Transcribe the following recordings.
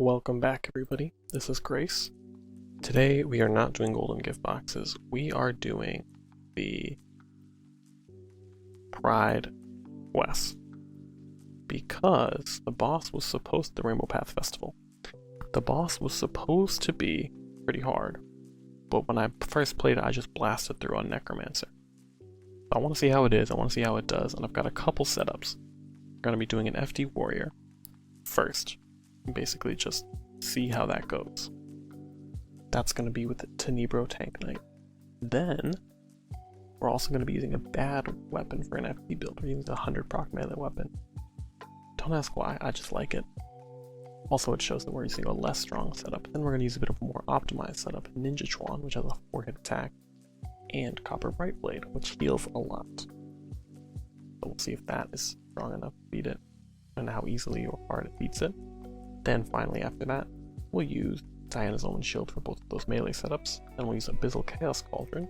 Welcome back, everybody. This is Grace. Today we are not doing golden gift boxes. We are doing the Pride quest because the boss was supposed the Rainbow Path Festival. The boss was supposed to be pretty hard, but when I first played it, I just blasted through on Necromancer. I want to see how it is. I want to see how it does, and I've got a couple setups. We're going to be doing an FD Warrior first. Basically just see how that goes. That's going to be with the Tenebro Tank Knight. Then we're also going to be using a bad weapon for an FD build. We're using a 100 proc melee weapon. Don't ask why, I just like it. Also, it shows that we're using a less strong setup. Then we're going to use a bit of a more optimized setup, Ninja Chuan, which has a 4-hit attack, and Copper Bright Blade, which heals a lot. So we'll see if that is strong enough to beat it, and how easily or hard it beats it. Then finally after that, we'll use Diana's Omen Shield for both of those melee setups, and we'll use Abyssal Chaos Cauldron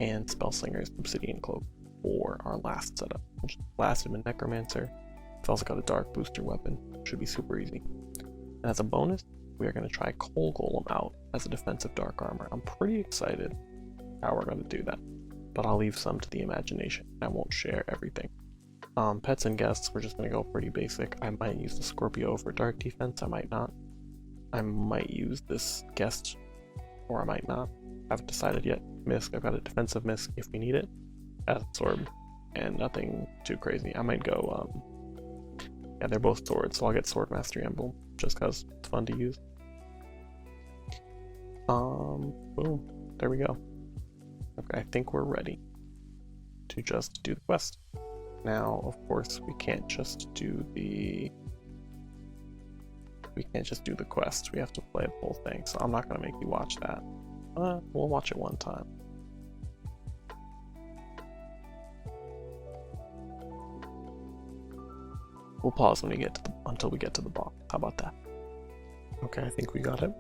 and Spellslinger's Obsidian Cloak for our last setup, which is Blasphemous Necromancer. It's also got a Dark Booster weapon, should be super easy. And as a bonus, we are going to try Coal Golem out as a defensive Dark Armor. I'm pretty excited how we're going to do that, but I'll leave some to the imagination. I won't share everything. Pets and guests, we're just going to go pretty basic. I might use the Scorpio for dark defense, I might not. I might use this guest, or I might not. I haven't decided yet. Misk, I've got a defensive Misk if we need it, as a sword, and nothing too crazy. I might go, yeah, they're both swords, so I'll get Sword Mastery Emblem, just because it's fun to use. Boom, there we go. Okay, I think we're ready to just do the quest. Now, of course, we can't just do the quest. We have to play the whole thing, so I'm not going to make you watch that. We'll watch it one time. We'll pause when we get to until we get to the boss. How about that? Okay, I think we got it.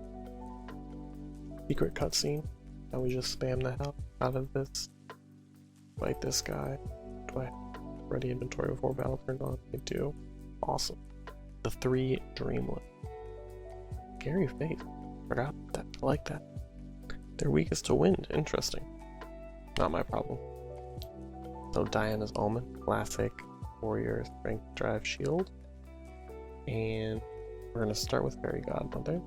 Secret cutscene. Now we just spam the hell out of this. Fight this guy. Do I ready inventory before battle turned on? I do. Awesome. The 3 Dreamless. Scary face. Forgot that. I like that. They're weakest to wind. Interesting. Not my problem. So Diana's Omen. Classic Warrior Strength Drive Shield. And we're going to start with Fairy Godmother.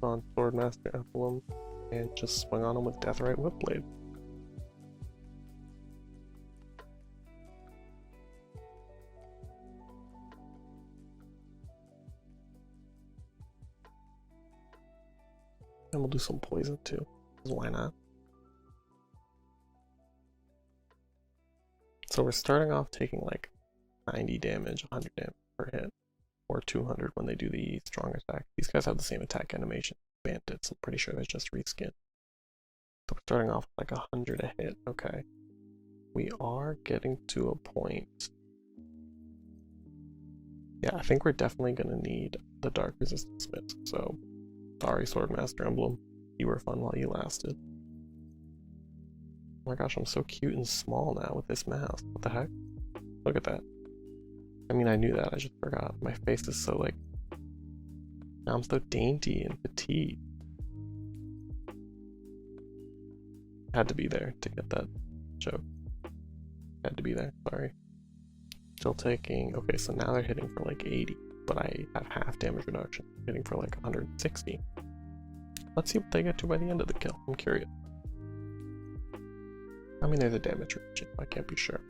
On Swordmaster Emblem. And just swing on him with Deathrite Whipblade. And we'll do some poison too, because why not? So we're starting off taking like 90 damage, 100 damage per hit, or 200 when they do the strong attack. These guys have the same attack animation, bandits. I'm pretty sure they're just reskin. So we're starting off with like 100 a hit. Okay, we are getting to a point. Yeah, I think we're definitely gonna need the dark resistance miss. So sorry, Swordmaster Emblem, you were fun while you lasted. Oh my gosh, I'm so cute and small now with this mask. What the heck? Look at that. I mean, I knew that, I just forgot. My face is so like... Now I'm so dainty and petite. Had to be there to get that joke. Had to be there, sorry. Still taking... Okay, so now they're hitting for like 80. But I have half damage reduction, hitting for like 160. Let's see what they get to by the end of the kill. I'm curious. I mean, there's a damage reduction. I can't be sure.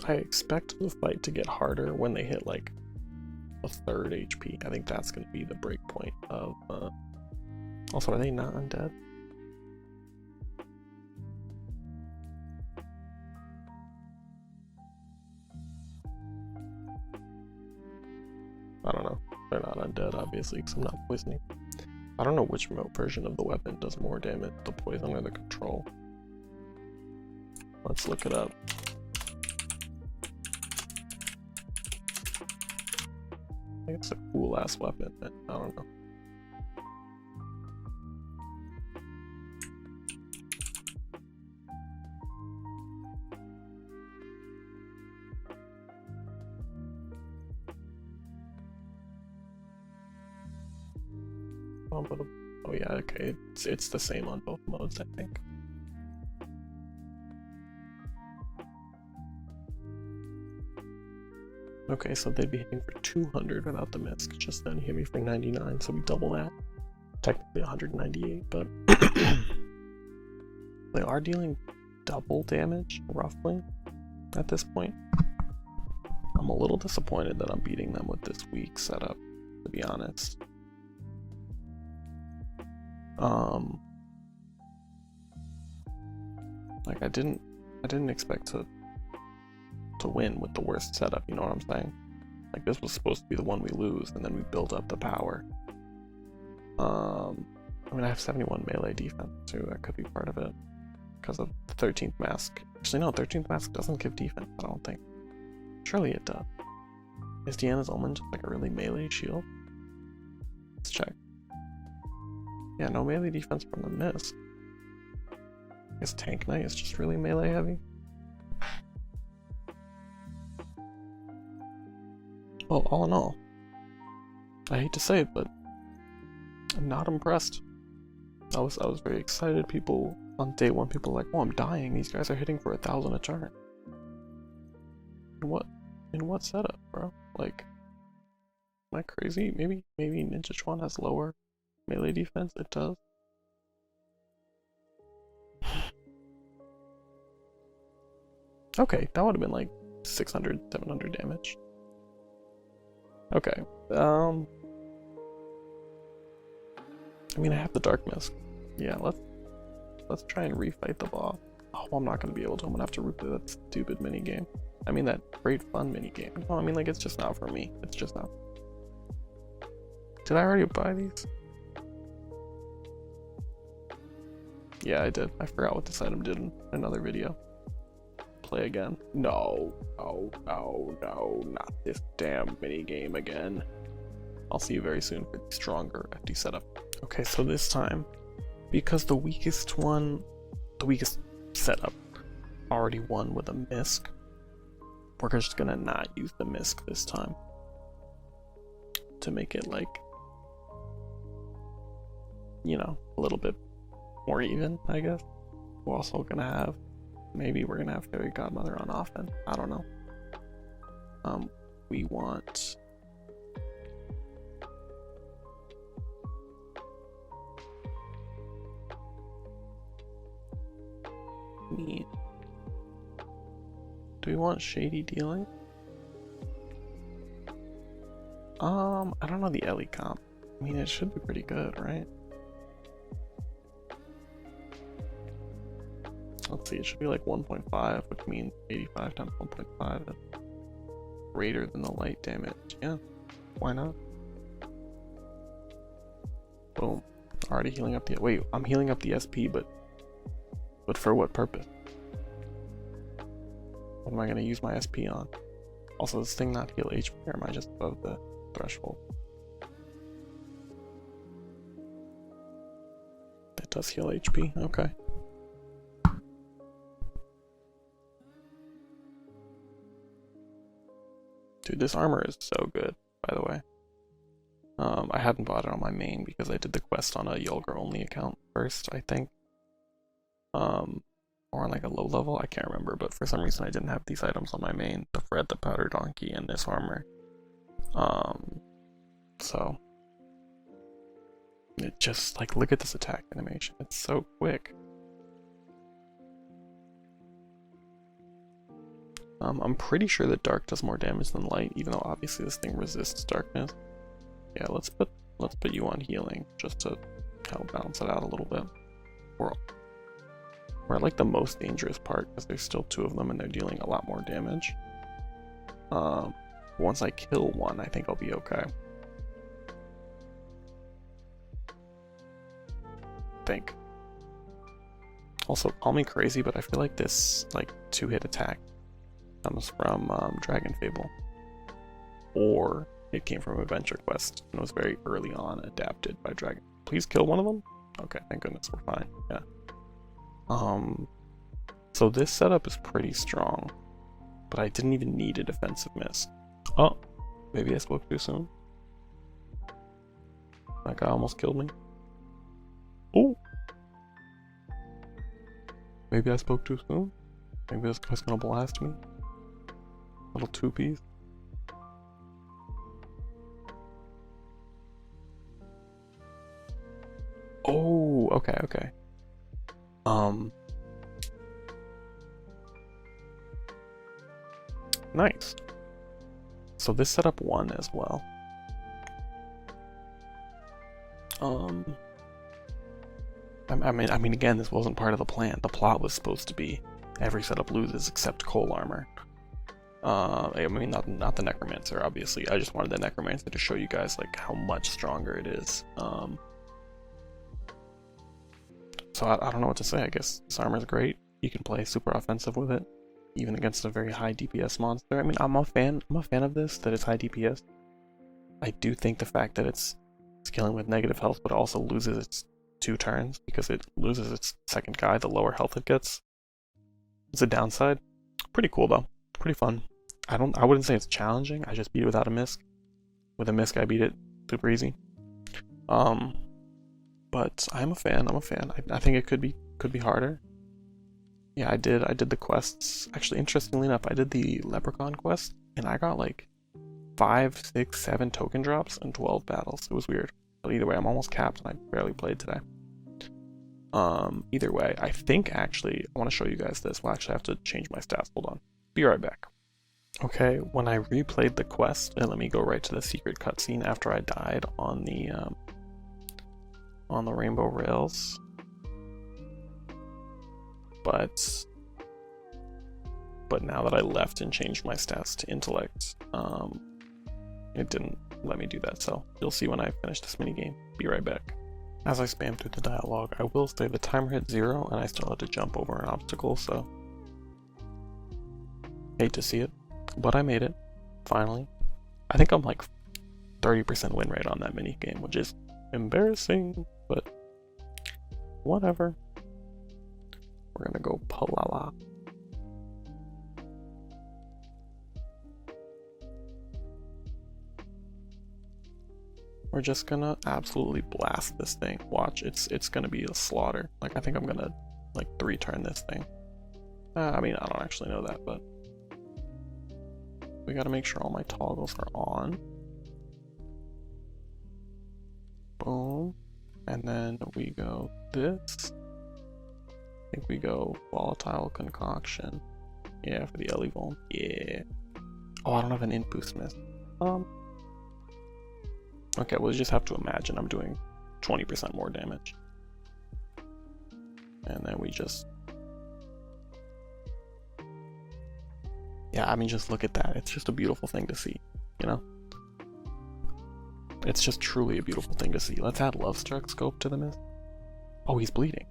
I expect the fight to get harder when they hit like a 3rd HP. I think that's going to be the break point of... Also, are they not undead? I don't know. They're not undead, obviously, because I'm not poisoning. I don't know which remote version of the weapon does more damage, the poison or the control. Let's look it up. I think it's a cool ass weapon, but I don't know. Oh yeah, okay, it's the same on both modes, I think. Okay, so they'd be hitting for 200 without the misc. Just then he hit me for 99, so we double that. Technically 198, but they are dealing double damage, roughly, at this point. I'm a little disappointed that I'm beating them with this weak setup, to be honest. Like I didn't expect to win with the worst setup, you know what I'm saying? Like this was supposed to be the one we lose, and then we build up the power. I mean I have 71 melee defense too, that could be part of it. Because of the 13th mask. Actually no, 13th mask doesn't give defense, I don't think. Surely it does. Is Deanna's Omen just like a really melee shield? Let's check. Yeah, no melee defense from the mist. I guess Tank Knight is just really melee heavy. Well, all in all, I hate to say it, but I'm not impressed. I was very excited. People on day one, people were like, "Oh, I'm dying. These guys are hitting for 1,000 a turn." In what setup, bro? Like, am I crazy? Maybe Ninja Chuan has lower melee defense. It does. Okay, that would have been like 600, 700 damage. Okay, I mean, I have the Dark Mist. Yeah, let's try and refight the boss. Oh, I'm not gonna be able to. I'm gonna have to replay that stupid mini game. I mean, that great fun mini game. No, I mean, like, it's just not for me. It's just not. Did I already buy these? Yeah, I did. I forgot what this item did in another video. Play again. No, not this damn mini game again. I'll see you very soon for the stronger FD setup. Okay, so this time, because the weakest setup already won with a misc, we're just gonna not use the misc this time to make it, like, you know, a little bit more even, I guess. We're also gonna have, maybe we're gonna have Fairy Godmother on offense. I don't know. We want do we want shady dealing? I don't know the Ellie comp. I mean, it should be pretty good, right? Let's see, it should be like 1.5, which means 85 times 1.5 is greater than the light damage. Yeah, why not? Boom. Already healing up the, wait, I'm healing up the SP, but for what purpose? What am I gonna use my SP on? Also, does this thing not heal HP, or am I just above the threshold? It does heal HP, okay. Dude, this armor is so good, by the way. I hadn't bought it on my main because I did the quest on a Yulgar only account first, I think. Or on like a low level, I can't remember, but for some reason I didn't have these items on my main, the Fred, the Powder Donkey, and this armor. So it just, like, look at this attack animation, it's so quick. I'm pretty sure that dark does more damage than light, even though obviously this thing resists darkness. Yeah, let's put you on healing just to help balance it out a little bit. We're at like the most dangerous part because there's still two of them and they're dealing a lot more damage. Once I kill one, I think I'll be okay. Think. Also, call me crazy, but I feel like this, like, 2-hit attack comes from Dragon Fable, or it came from Adventure Quest and was very early on adapted by Dragon. Please kill one of them. Okay, thank goodness, we're fine. Yeah. So this setup is pretty strong, but I didn't even need a defensive miss. Oh, maybe I spoke too soon. That guy almost killed me. Oh! Maybe I spoke too soon? Maybe this guy's gonna blast me? Little two-piece. Oh, okay, okay. Nice. So this set up 1 as well. I mean, again, this wasn't part of the plan. The plot was supposed to be every setup loses except coal armor. I mean, not the necromancer, obviously. I just wanted the necromancer to show you guys like how much stronger it is. So I don't know what to say. I guess this armor is great. You can play super offensive with it, even against a very high DPS monster. I mean, I'm a fan of this, that it's high DPS. I do think the fact that it's scaling with negative health, but also loses its 2 turns because it loses its second guy, the lower health it gets. It's a downside. Pretty cool though. Pretty fun. I wouldn't say it's challenging. I just beat it without a misc. With a misc, I beat it super easy. But I'm a fan. I think it could be harder. Yeah, I did the quests. Actually, interestingly enough, I did the leprechaun quest, and I got like 5, 6, 7 token drops in 12 battles. It was weird. But either way, I'm almost capped, and I barely played today. Either way, I think actually, I want to show you guys this. Well, actually, I have to change my stats. Hold on. Be right back. Okay, when I replayed the quest, and let me go right to the secret cutscene after I died on the rainbow rails. But now that I left and changed my stats to intellect, it didn't let me do that, so you'll see when I finish this minigame. Be right back. As I spam through the dialogue, I will say the timer hit 0 and I still had to jump over an obstacle, so hate to see it, but I made it, finally. I think I'm like 30% win rate on that minigame, which is embarrassing, but whatever. We're gonna go Palala. We're just gonna absolutely blast this thing. Watch, it's gonna be a slaughter. Like, I think I'm gonna like 3-turn this thing. I mean, I don't actually know that, but we gotta make sure all my toggles are on. Boom. And then we go this. I think we go volatile concoction. Yeah, for the Elevon. Yeah. Oh, I don't have an int boost miss. Okay, we'll just have to imagine I'm doing 20% more damage. And then we just... Yeah, I mean, just look at that. It's just a beautiful thing to see, you know? It's just truly a beautiful thing to see. Let's add Love Struck Scope to the mist. Oh, he's bleeding.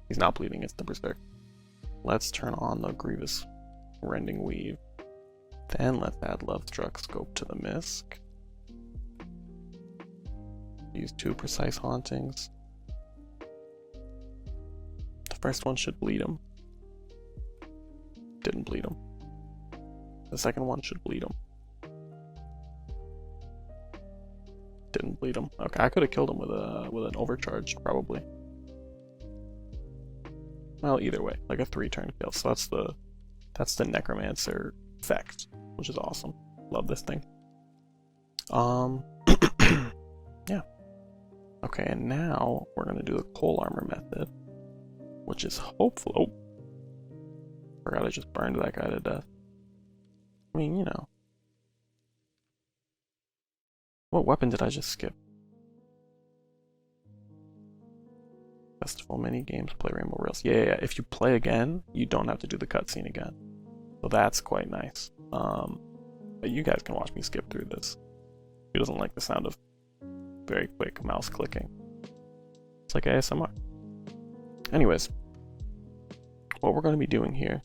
He's not bleeding, it's the Berserk. Let's turn on the Grievous Rending Weave. Then let's add Love Struck Scope to the Misc. Use 2 Precise Hauntings. The first one should bleed him. Didn't bleed him. The second one should bleed him. Didn't bleed him. Okay, I could have killed him with an overcharge, probably. Well, either way, like a 3-turn kill. So that's the Necromancer effect, which is awesome. Love this thing. Yeah. Okay, and now we're gonna do the coal armor method, which is hopefully. Oh, forgot I just burned that guy to death. I mean, you know. What weapon did I just skip? Festival mini games, play Rainbow Rails. Yeah. If you play again, you don't have to do the cutscene again. So that's quite nice. But you guys can watch me skip through this. Who doesn't like the sound of very quick mouse clicking? It's like ASMR. Anyways, what we're going to be doing here.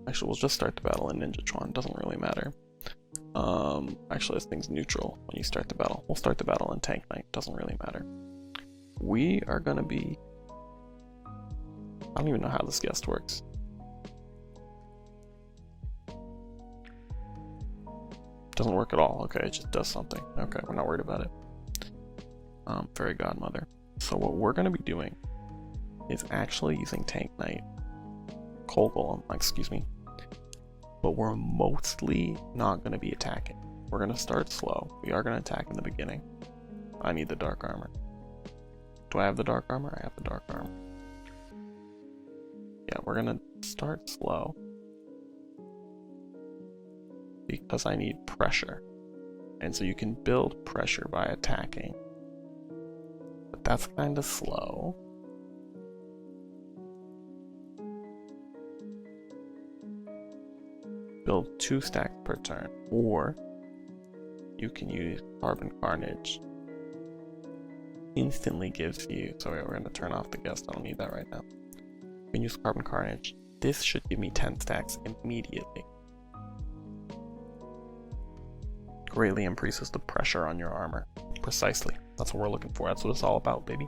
Actually, we'll just start the battle in Ninjatron. Doesn't really matter. Actually, this thing's neutral when you start the battle. We'll start the battle in Tank Knight. Doesn't really matter. We are going to be... I don't even know how this guest works. Doesn't work at all. Okay, it just does something. Okay, we're not worried about it. fairy godmother. So what we're going to be doing is actually using Tank Knight, Coal Golem, excuse me, but we're mostly not going to be attacking. We're going to start slow. We are going to attack in the beginning. I need the dark armor. Do I have the dark armor? I have the dark armor. Yeah, we're going to start slow because I need pressure. And so you can build pressure by attacking. But that's kind of slow. Build 2 stacks per turn. Or you can use Carbon Carnage. Instantly gives you... Sorry, we're going to turn off the guest. I don't need that right now. You can use Carbon Carnage. This should give me 10 stacks immediately. Greatly increases the pressure on your armor. Precisely. That's what we're looking for. That's what it's all about, baby.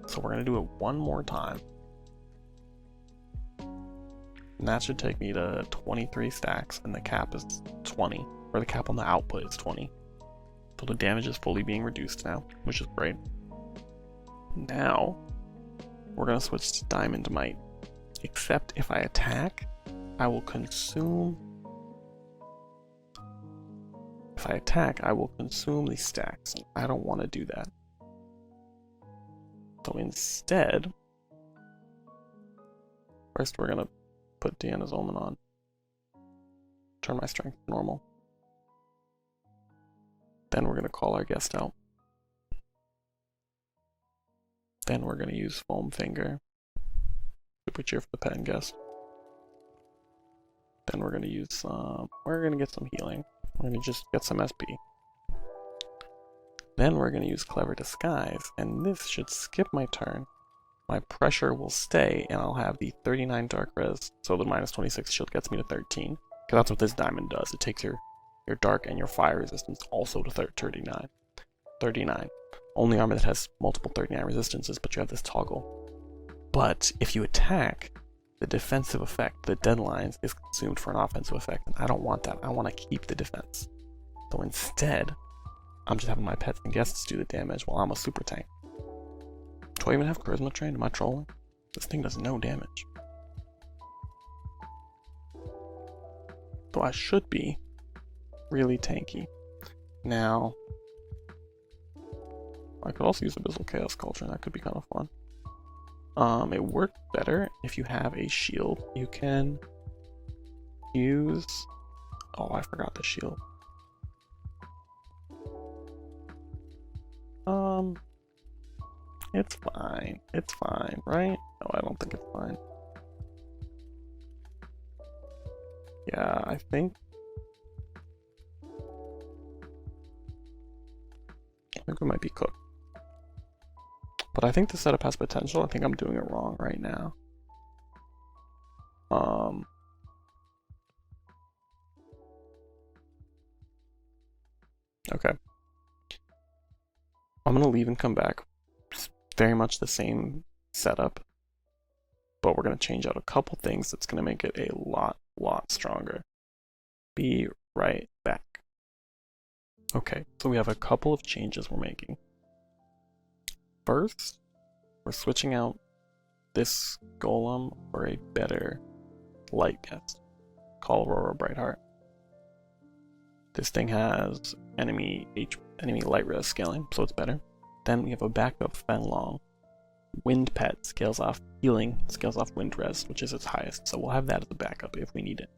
So we're going to do it one more time. And that should take me to 23 stacks, and the cap is 20. Or the cap on the output is 20. So the damage is fully being reduced now, which is great. Now, we're going to switch to Diamond Might. Except if I attack, I will consume... If I attack, I will consume these stacks. I don't want to do that. So instead, first we're going to put Deanna's Omen on. Turn my strength to normal. Then we're going to call our guest out. Then we're going to use Foam Finger. Super cheer for the pet and guest. Then we're going to use we're going to get some healing. We're going to just get some SP. Then we're going to use Clever Disguise, and this should skip my turn. My pressure will stay, and I'll have the 39 dark res, so the minus 26 shield gets me to 13. Because that's what this diamond does. It takes your dark and your fire resistance also to 39. 39. Only armor that has multiple 39 resistances, but you have this toggle. But if you attack, the defensive effect, the deadlines, is consumed for an offensive effect, and I don't want that. I want to keep the defense. So instead, I'm just having my pets and guests do the damage while I'm a super tank. Do I even have charisma trained? Am I trolling? This thing does no damage. So I should be really tanky. Now, I could also use Abyssal Chaos Culture, and that could be kind of fun. It works better if you have a shield. You can use... Oh, I forgot the shield. It's fine. It's fine, right? No, I don't think it's fine. Yeah, I think we might be cooked. But I think the setup has potential. I think I'm doing it wrong right now. Okay. I'm gonna leave and come back. It's very much the same setup, but we're gonna change out a couple things that's gonna make it a lot stronger. Be right back. Okay, so we have a couple of changes we're making. First, we're switching out this golem for a better light guest. Call Aurora Brightheart. This thing has enemy light res scaling, so it's better. Then we have a backup Fenlong. Wind Pet scales off healing, scales off wind res, which is its highest, so we'll have that as a backup if we need it.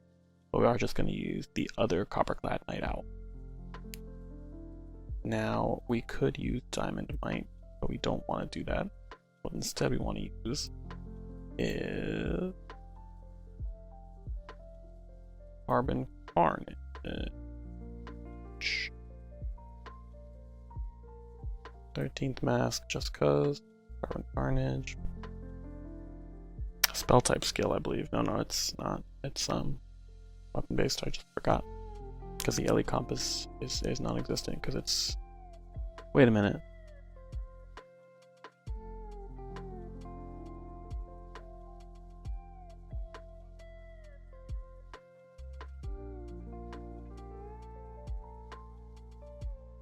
But we are just going to use the other Copperclad Night Owl. Now, we could use Diamond Might, but we don't want to do that. What instead we want to use is Carbon Carnage. 13th Mask, just cause. Carbon Carnage. Spell type skill, I believe. No, it's not. It's weapon based. I just forgot. Because the Ellie comp is non-existent. Because it's. Wait a minute.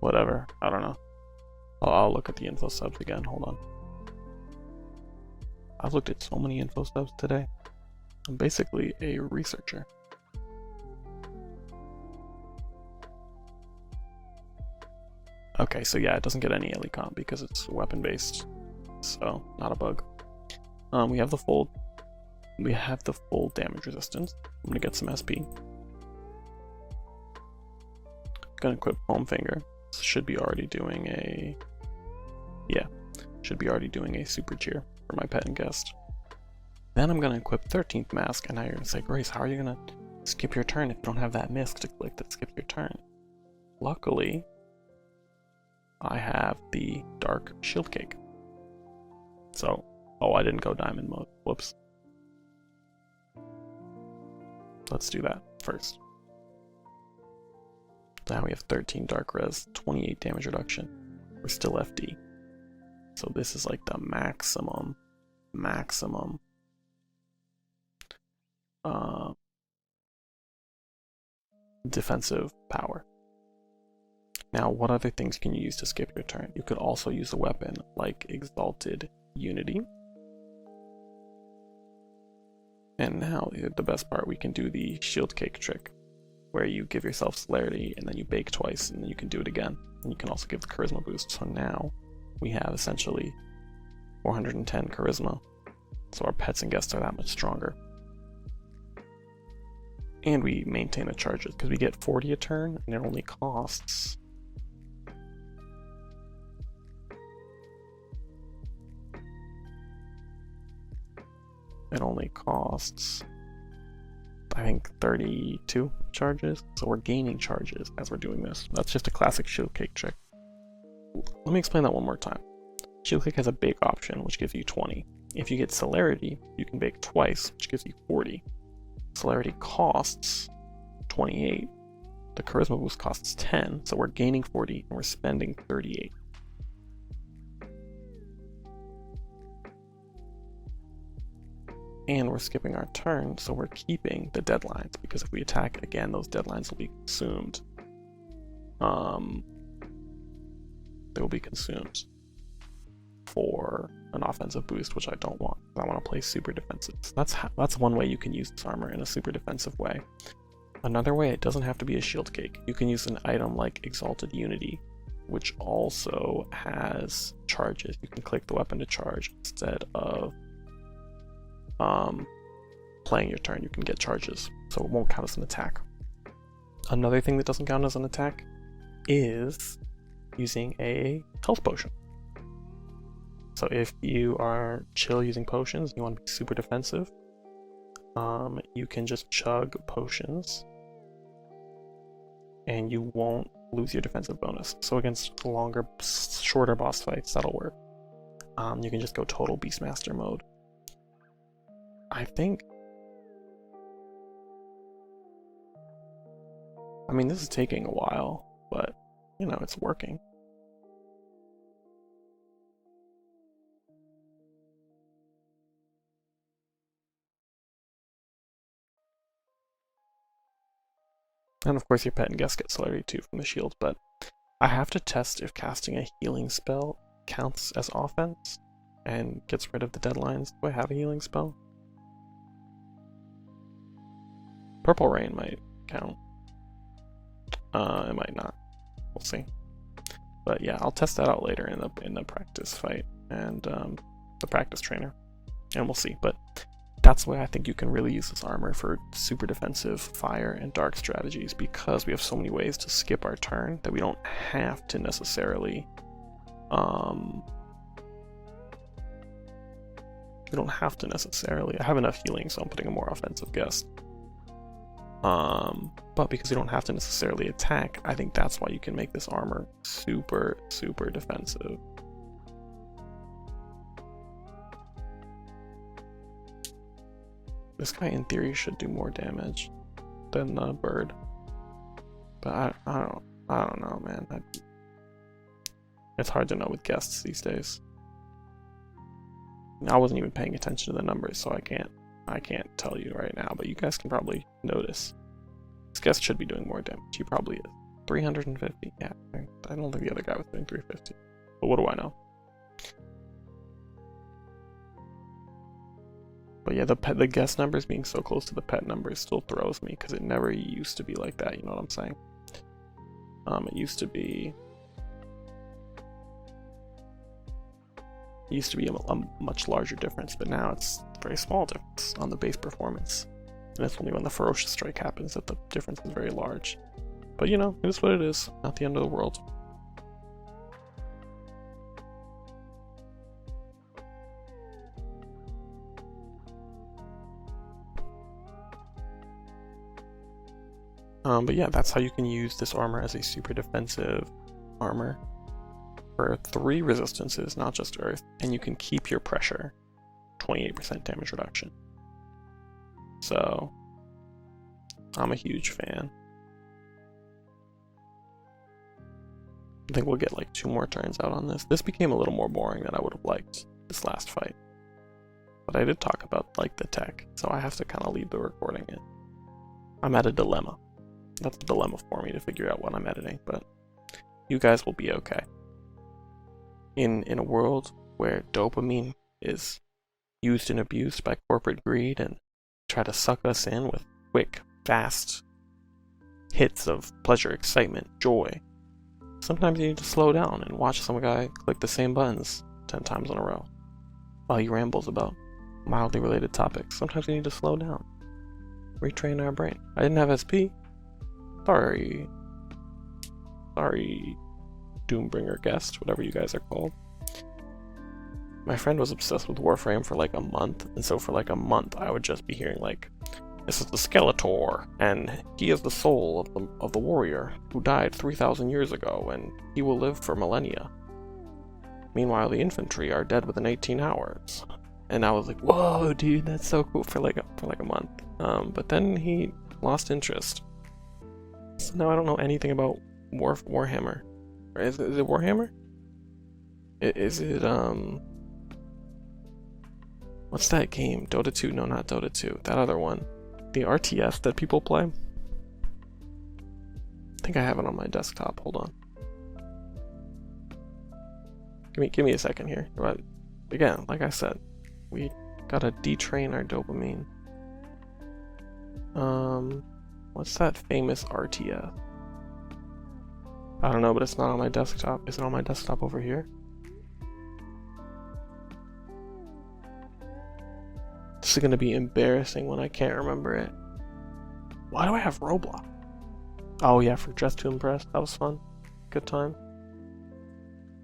Whatever. I don't know. I'll look at the info subs again. Hold on. I've looked at so many info subs today. I'm basically a researcher. Okay, so yeah, it doesn't get any elite comp because it's weapon based, so not a bug. We have the full damage resistance. I'm gonna get some SP. Gonna equip Palm Finger. Should be already doing a super cheer for my pet and guest. Then I'm gonna equip 13th mask, and now you're gonna say, Grace, how are you gonna skip your turn if you don't have that misc to click that skips your turn? Luckily, I have the dark shield cake. So, I didn't go diamond mode. Whoops. Let's do that first. Now we have 13 dark res, 28 damage reduction. We're still FD. So this is like the maximum defensive power. Now, what other things can you use to skip your turn? You could also use a weapon like Exalted Unity. And now, the best part, we can do the shield cake trick, where you give yourself celerity and then you bake twice and then you can do it again. And you can also give the charisma boost. So now we have essentially 410 charisma. So our pets and guests are that much stronger. And we maintain the charges because we get 40 a turn and it only costs I think 32 charges, so we're gaining charges as we're doing this. That's just a classic shield cake trick. Let me explain that one more time. Shield cake has a bake option, which gives you 20. If you get celerity, you can bake twice, which gives you 40. Celerity costs 28. The charisma boost costs 10, so we're gaining 40 and we're spending 38. And we're skipping our turn, so we're keeping the deadlines, because if we attack again, those deadlines will be consumed. They will be consumed for an offensive boost, which I don't want. I want to play super defensive. So that's one way you can use this armor in a super defensive way. Another way, it doesn't have to be a shield cake. You can use an item like Exalted Unity, which also has charges. You can click the weapon to charge instead of playing your turn. You can get charges, so it won't count as an attack. Another thing that doesn't count as an attack is using a health potion. So if you are chill using potions, you want to be super defensive, you can just chug potions and you won't lose your defensive bonus. So against shorter boss fights, that'll work. You can just go total Beastmaster mode. I mean, this is taking a while, but, you know, it's working. And of course your pet and guest get celerity too from the shield, but I have to test if casting a healing spell counts as offense and gets rid of the deadlines. Do I have a healing spell? Purple Rain might count. It might not. We'll see. But yeah, I'll test that out later in the practice fight and the practice trainer, and we'll see. But that's why I think you can really use this armor for super defensive fire and dark strategies, because we have so many ways to skip our turn that we don't have to necessarily I have enough healing, so I'm putting a more offensive guest. But because you don't have to necessarily attack, I think that's why you can make this armor super, super defensive. This guy, in theory, should do more damage than the bird, but I don't know, man. It's hard to know with guests these days. I wasn't even paying attention to the numbers, so I can't tell you right now, but you guys can probably notice. This guest should be doing more damage. He probably is. 350? Yeah, I don't think the other guy was doing 350. But what do I know? But yeah, the guest numbers being so close to the pet numbers still throws me, because it never used to be like that, you know what I'm saying? It used to be a much larger difference, but now it's a very small difference on the base performance. And it's only when the ferocious strike happens that the difference is very large. But you know, it is what it is, not the end of the world. But yeah, that's how you can use this armor as a super defensive armor for 3 resistances, not just earth, and you can keep your pressure 28% damage reduction. So I'm a huge fan. I think we'll get like 2 more turns out on this. This became a little more boring than I would have liked this last fight. But I did talk about like the tech, so I have to kind of leave the recording in. I'm at a dilemma. That's a dilemma for me to figure out what I'm editing, but you guys will be okay. In a world where dopamine is used and abused by corporate greed and try to suck us in with quick, fast hits of pleasure, excitement, joy, sometimes you need to slow down and watch some guy click the same buttons 10 times in a row while he rambles about mildly related topics. Sometimes we need to slow down, retrain our brain. I didn't have SP. Sorry, Doombringer guest, whatever you guys are called. My friend was obsessed with Warframe for like a month, and so for like a month I would just be hearing like, this is the Skeletor, and he is the soul of the warrior who died 3,000 years ago, and he will live for millennia. Meanwhile, the infantry are dead within 18 hours. And I was like, whoa, dude, that's so cool for like a month. But then he lost interest. So now I don't know anything about Warhammer. Is it Warhammer? Is it, what's that game? Dota 2? No, not Dota 2. That other one. The RTS that people play? I think I have it on my desktop. Hold on. Give me a second here. But again, like I said, we gotta detrain our dopamine. What's that famous RTS? I don't know, but it's not on my desktop. Is it on my desktop over here? This is gonna be embarrassing when I can't remember it. Why do I have Roblox? Oh yeah, for Dress to Impress. That was fun. Good time.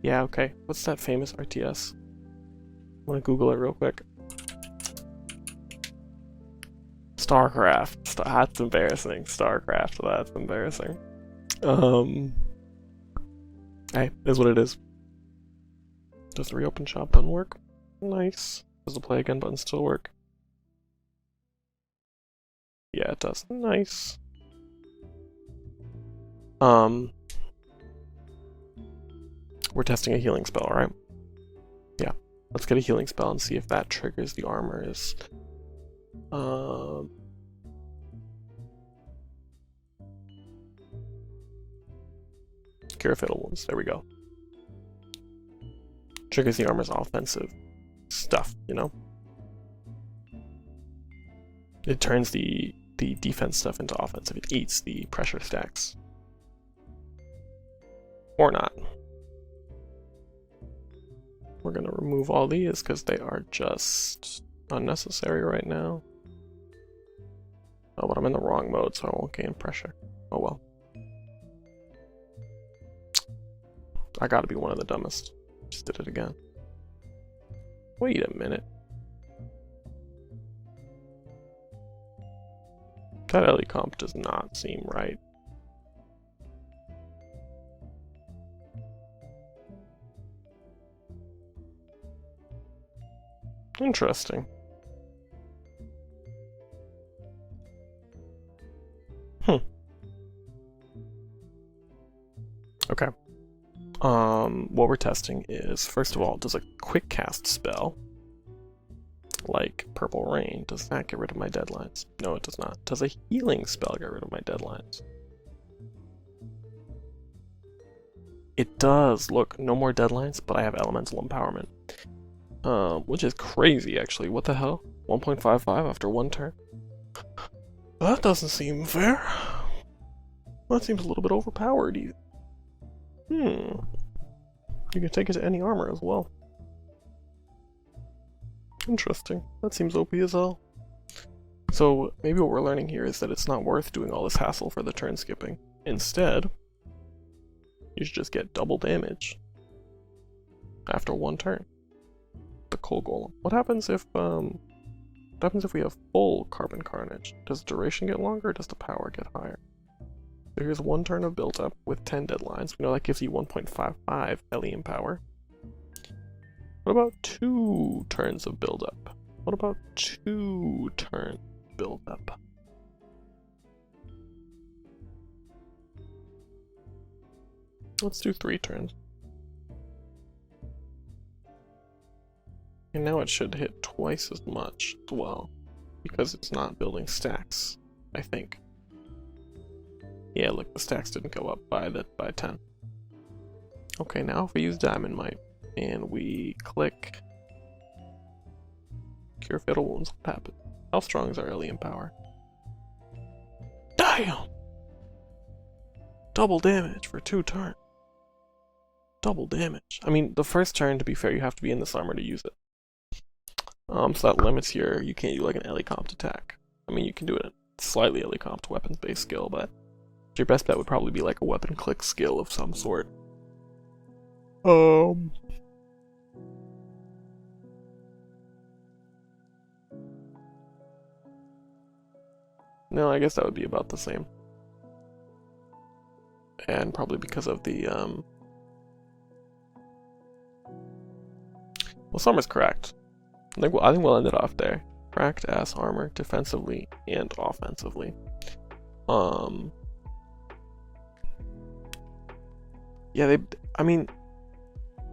Yeah, okay. What's that famous RTS? I wanna Google it real quick. StarCraft. That's embarrassing. StarCraft. That's embarrassing. Hey, is what it is. Does the reopen shop button work? Nice. Does the play again button still work? Yeah, it does. Nice. We're testing a healing spell, right? Yeah. Let's get a healing spell and see if that triggers the armor's Cure Fatal Wounds. There we go. Triggers the armor's offensive stuff, you know? It turns the defense stuff into offensive. It eats the pressure stacks. Or not. We're gonna remove all these because they are just unnecessary right now. Oh, but I'm in the wrong mode, so I won't gain pressure. Oh well. I gotta be one of the dumbest. Just did it again. Wait a minute. That LE comp does not seem right. Interesting. Okay. What we're testing is, first of all, does a quick cast spell, like Purple Rain, does that get rid of my deadlines? No, it does not. Does a healing spell get rid of my deadlines? It does. Look, no more deadlines, but I have elemental empowerment. Which is crazy, actually. What the hell? 1.55 after one turn? That doesn't seem fair. That seems a little bit overpowered, even. You can take it to any armor as well. Interesting. That seems OP as hell. So, maybe what we're learning here is that it's not worth doing all this hassle for the turn skipping. Instead, you should just get double damage after one turn. The coal golem. What happens if we have full carbon carnage? Does the duration get longer or does the power get higher? So here's one turn of build up with 10 deadlines. We know that gives you 1.55 Helium power. What about 2 turns of build up? What about 2 turns of build up? Let's do 3 turns. And now it should hit twice as much as well, because it's not building stacks, I think. Yeah, look, the stacks didn't go up by 10. Okay, now if we use Diamond Might, and we click Cure Fatal Wounds, what happens? How strong is our alien power? Damn! Double damage for 2 turns. Double damage. I mean, the first turn, to be fair, you have to be in this armor to use it. So that limits you can't do like an Ellie-comped attack. I mean, you can do it slightly Ellie-comped weapons-based skill, but your best bet would probably be like a weapon click skill of some sort. No, I guess that would be about the same. And probably because of the, well, Summer's cracked. I think we'll end it off there. Cracked ass armor, defensively and offensively. Yeah,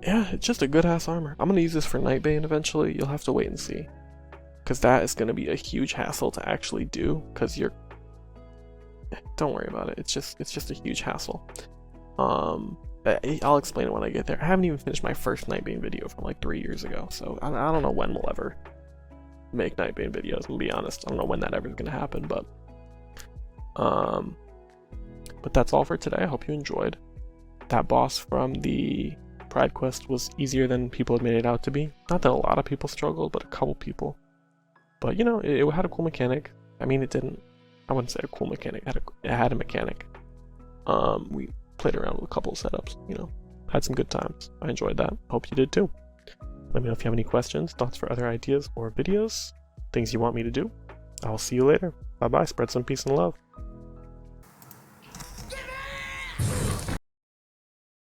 yeah, it's just a good ass armor. I'm gonna use this for Nightbane eventually. You'll have to wait and see, because that is gonna be a huge hassle to actually do. Because don't worry about it. It's just a huge hassle. I'll explain it when I get there. I haven't even finished my first Nightbane video from like 3 years ago, so I don't know when we'll ever make Nightbane videos. To be honest, I don't know when that ever is gonna happen, but that's all for today. I hope you enjoyed. That boss from the Pride Quest was easier than people had made it out to be. Not that a lot of people struggled, but a couple people. But you know, it had a cool mechanic. I mean, I wouldn't say a cool mechanic. It had a mechanic. We played around with a couple of setups, you know, had some good times. I enjoyed that. Hope you did too. Let me know if you have any questions, thoughts for other ideas or videos, things you want me to do. I will see you later. Bye bye. Spread some peace and love.